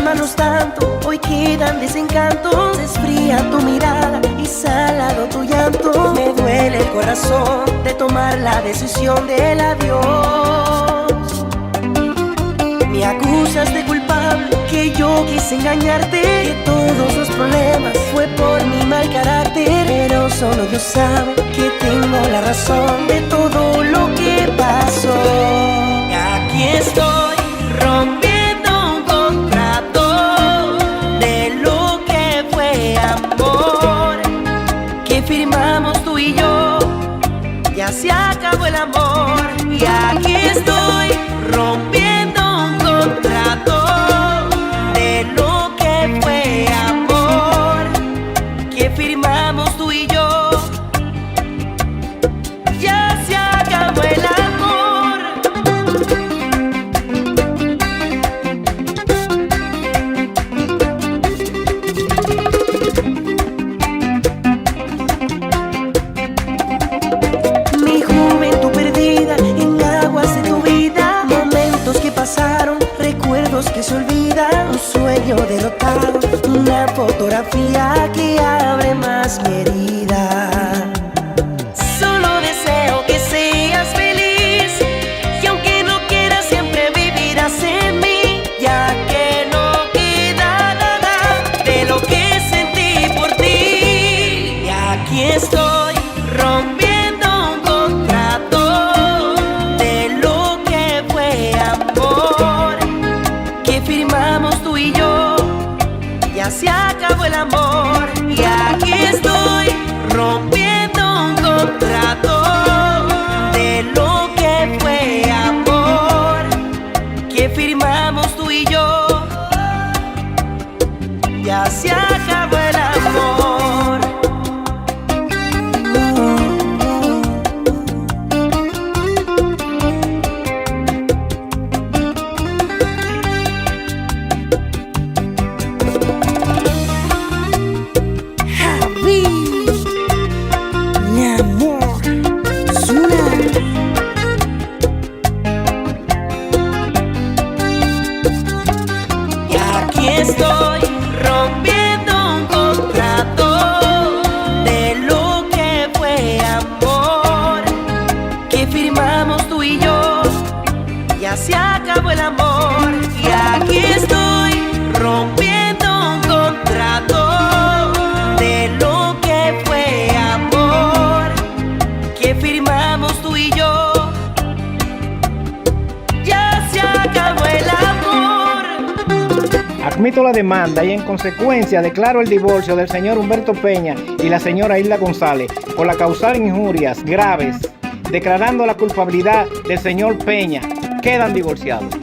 amarnos tanto, hoy quedan desencantos. Se esfría tu mirada y salado tu llanto. Me duele el corazón de tomar la decisión del adiós. Me acusas de culpable, que yo quise engañarte, que todos los problemas fue por mi mal carácter. Pero solo Dios sabe que tengo la razón de todo lo que pasó. Y aquí estoy rompiendo un contrato de lo que fue amor, que firmamos tú y yo. Ya se acabó el amor. Y aquí estoy rompiendo un contrato de lo que fue amor, que firmamos tú y yo. Ya se acabó el amor. Mi juventud perdida en aguas de tu vida, momentos que pasaron, recuerdos que se olvidan, un sueño derrotado, una fotografía que abre más mi herida. Solo deseo que seas feliz, y aunque no quieras siempre vivirás en mí, ya que no queda nada de lo que sentí por ti. Y aquí estoy rompiendo un contrato de lo que fue amor, que firmamos tú y yo. Ya se acabó el amor. Y aquí estoy rompiendo un contrato de lo que fue amor, que firmamos tú y yo. Ya se acabó el amor. Mi amor, Zuna. Y aquí estoy rompiendo un contrato de lo que fue amor, que firmamos tú y yo. Ya se acabó el amor. Y aquí estoy rompiendo un contrato de lo que fue amor, que firmamos tú y yo. Ya se acabó el amor. Admito la demanda y en consecuencia declaro el divorcio del señor Humberto Peña y la señora Hilda González por la causar injurias graves, declarando la culpabilidad del señor Peña. Quedan divorciados.